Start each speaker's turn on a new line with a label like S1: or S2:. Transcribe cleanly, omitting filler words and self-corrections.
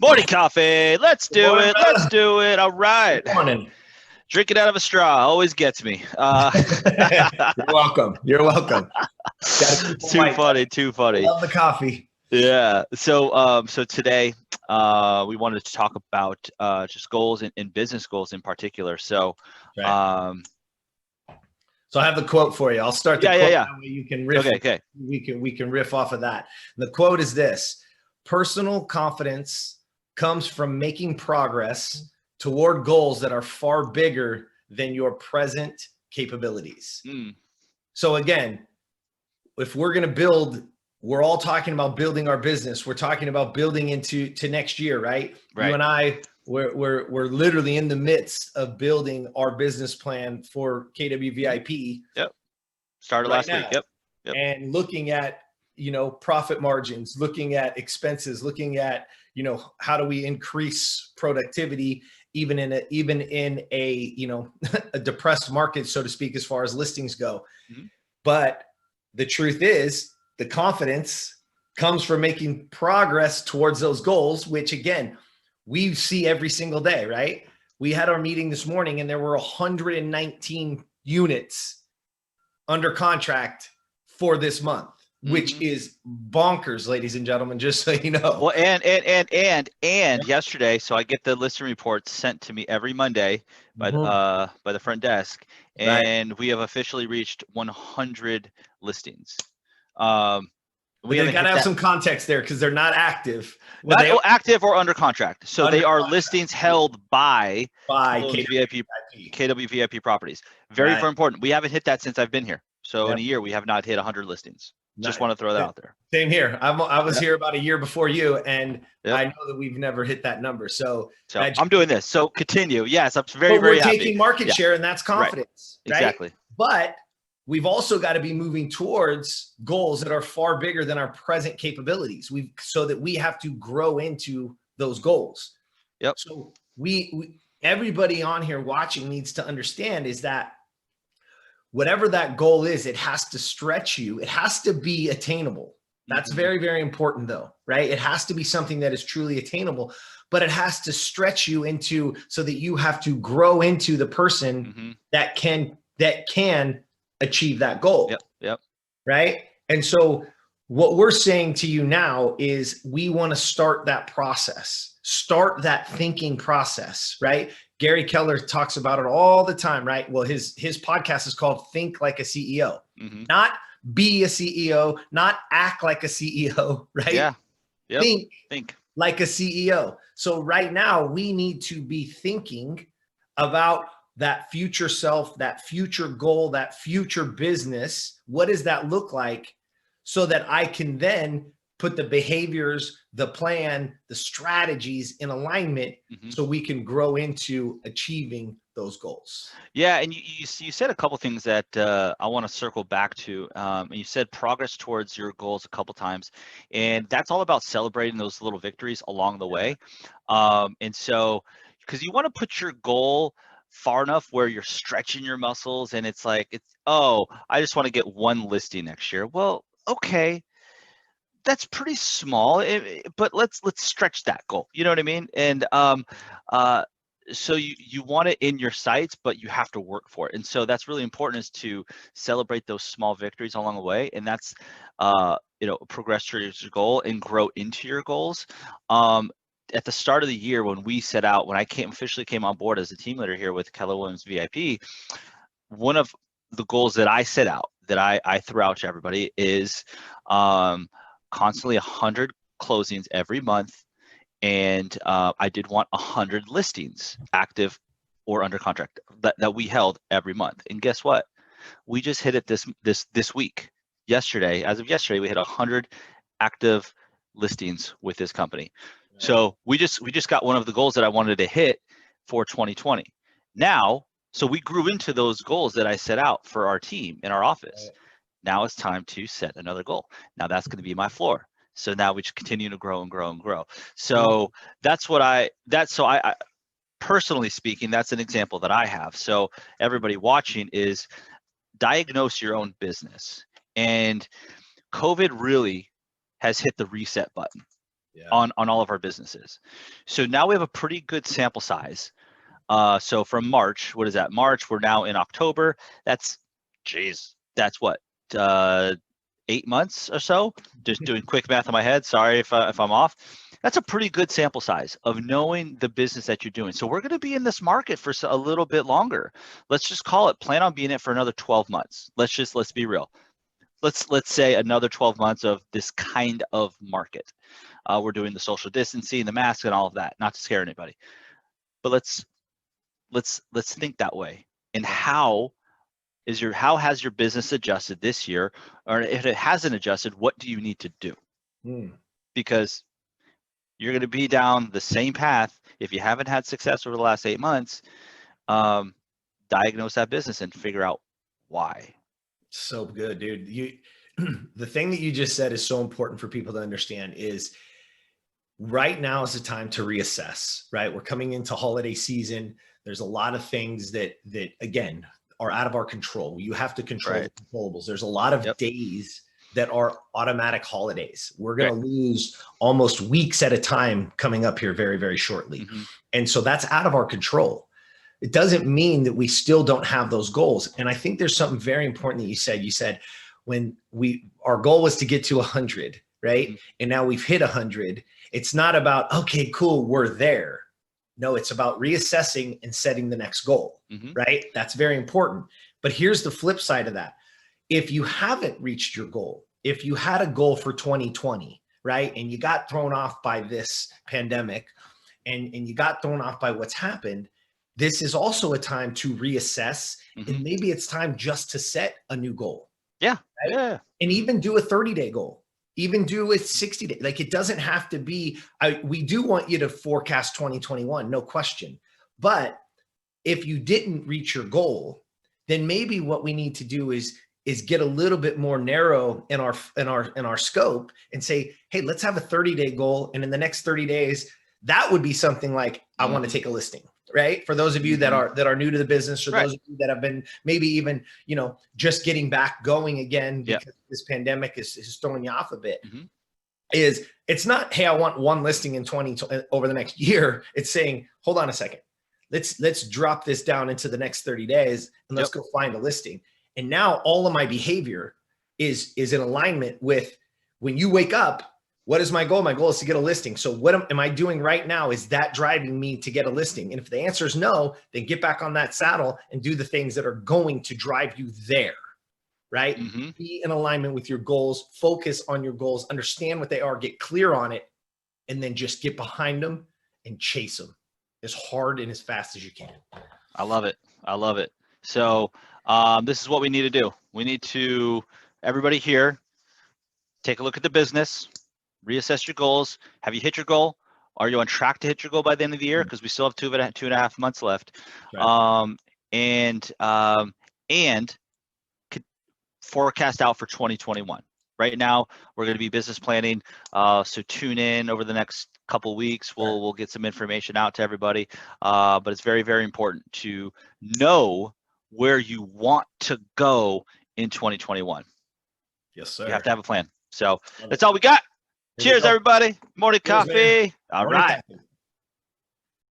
S1: Morning coffee. Let's
S2: Good
S1: do
S2: morning,
S1: it. Let's
S2: brother.
S1: do it. All right.
S2: Good morning.
S1: Drink it out of a straw always gets me.
S2: You're welcome. You're welcome. Gotta keep it
S1: Too
S2: white.
S1: funny. Too funny.
S2: Love the coffee.
S1: Yeah. So today, we wanted to talk about just goals and business goals in particular. So,
S2: Right.
S1: um,
S2: So I have the quote for you. I'll start the
S1: yeah.
S2: quote. That way you can riff.
S1: Okay.
S2: We can riff off of that. The quote is this: personal confidence comes from making progress toward goals that are far bigger than your present capabilities.
S1: Mm,
S2: So again, if we're going to build, we're all talking about building our business. We're talking about building into next year, right?
S1: Right.
S2: You and I, we're literally in the midst of building our business plan for KWVIP.
S1: Yep. Started
S2: right
S1: last
S2: now,
S1: week. Yep.
S2: and looking at profit margins, looking at expenses, looking at how do we increase productivity even in a a depressed market, so to speak, as far as listings go.
S1: Mhm.
S2: But the truth is, the confidence comes from making progress towards those goals, which again, we see every single day, right? We had our meeting this morning and there were 119 units under contract for this month, which is bonkers, ladies and gentlemen, just so you know.
S1: Well, and yesterday, so I get the listing reports sent to me every Monday by the front desk, and we have officially reached 100 listings.
S2: We got to have some context there because they're not active.
S1: Not active or under contract. So they are listings held by KWVIP properties. Very important. We haven't hit that since I've been here. So in a year, we have not hit 100 listings. Just want to throw that out there.
S2: Same here. I was here about a year before you, and I know that we've never hit that number. So
S1: I'm doing this. So continue. Yes, I'm very
S2: we're
S1: happy.
S2: taking market share, and that's confidence.
S1: Right. Exactly.
S2: But we've also got to be moving towards goals that are far bigger than our present capabilities. So that we have to grow into those goals.
S1: Yep.
S2: So we everybody on here watching needs to understand is that whatever that goal is, it has to stretch you. It has to be attainable. That's very, very important though, right? It has to be something that is truly attainable, but it has to stretch you into so that you have to grow into the person that can achieve that goal.
S1: Yep.
S2: Right. And so what we're saying to you now is we want to start that process, start that thinking process, right? Gary Keller talks about it all the time, right? Well, his podcast is called Think Like a CEO, not be a CEO, not act like a CEO, right?
S1: Yeah. Yep.
S2: Think like a CEO. So right now we need to be thinking about that future self, that future goal, that future business. What does that look like so that I can then put the behaviors, the plan, the strategies in alignment so we can grow into achieving those goals.
S1: Yeah, and you said a couple things that I want to circle back to. And you said progress towards your goals a couple times, and that's all about celebrating those little victories along the way. And so, because you want to put your goal far enough where you're stretching your muscles, and it's like, I just want to get one listing next year. Well, okay. That's pretty small, but let's stretch that goal. You know what I mean? And so you want it in your sights, but you have to work for it. And so that's really important, is to celebrate those small victories along the way. And that's progress towards your goal and grow into your goals. At the start of the year, when we set out, when I officially came on board as a team leader here with Keller Williams VIP, one of the goals that I set out, that I threw out to everybody, is constantly 100 closings every month, and I did want 100 listings active or under contract that we held every month. And guess what? We just hit it this week. Yesterday, as of yesterday, we hit 100 active listings with this company. So we just got one of the goals that I wanted to hit for 2020. Now, so we grew into those goals that I set out for our team in our office. Now it's time to set another goal. Now that's going to be my floor. So now we just continue to grow and grow and grow. So that's I personally speaking, that's an example that I have. So everybody watching is diagnose your own business. And COVID really has hit the reset button. on all of our businesses. So now we have a pretty good sample size. So from March, what is that? March, we're now in October. That's what, 8 months or so? Just doing quick math in my head. Sorry if I'm off. That's a pretty good sample size of knowing the business that you're doing. So we're going to be in this market for a little bit longer. Let's just call it, plan on being in it for another 12 months. Let's be real. Let's say another 12 months of this kind of market. We're doing the social distancing, the mask, and all of that, not to scare anybody. But let's think that way. And how has your business adjusted this year? Or if it hasn't adjusted, what do you need to do? Because you're going to be down the same path if you haven't had success over the last 8 months. Diagnose that business and figure out why.
S2: So good, dude. The thing that you just said is so important for people to understand is right now is the time to reassess, right? We're coming into holiday season. There's a lot of things that again are out of our control. You have to control the controllables. There's a lot of days that are automatic holidays. We're going to lose almost weeks at a time coming up here very, very shortly. And so that's out of our control. It doesn't mean that we still don't have those goals. And I think there's something very important that you said. You said when our goal was to get to 100, right? And now we've hit 100. It's not about, okay, cool, we're there. No, it's about reassessing and setting the next goal, right? That's very important. But here's the flip side of that. If you haven't reached your goal, if you had a goal for 2020, right? And you got thrown off by this pandemic and you got thrown off by what's happened, this is also a time to reassess. And maybe it's time just to set a new goal.
S1: Yeah.
S2: Right? Yeah. And even do a 30-day goal. Even do a 60-day. Like it doesn't have to be, we do want you to forecast 2021, no question. But if you didn't reach your goal, then maybe what we need to do is get a little bit more narrow in our scope and say, hey, let's have a 30-day goal. And in the next 30 days, that would be something like, I want to take a listing, right? For those of you that are new to the business, or those of you that have been maybe even, just getting back going again, because this pandemic is throwing you off a bit, is it's not, hey, I want one listing in over the next year. It's saying, hold on a second. Let's drop this down into the next 30 days and let's go find a listing. And now all of my behavior is in alignment with when you wake up, what is my goal? My goal is to get a listing. So what am I doing right now? Is that driving me to get a listing? And if the answer is no, then get back on that saddle and do the things that are going to drive you there, right? Be in alignment with your goals, focus on your goals, understand what they are, get clear on it, and then just get behind them and chase them as hard and as fast as you can.
S1: I love it. I love it. So this is what we need to do. We need to, everybody here, take a look at the business, reassess your goals. Have you hit your goal? Are you on track to hit your goal by the end of the year? Because we still have 2.5 months left. And forecast out for 2021. Right now, we're going to be business planning. So tune in over the next couple of weeks. We'll get some information out to everybody. But it's very, very important to know where you want to go in 2021.
S2: Yes, sir.
S1: You have to have a plan. So that's all we got. Cheers, everybody. Morning coffee. All right.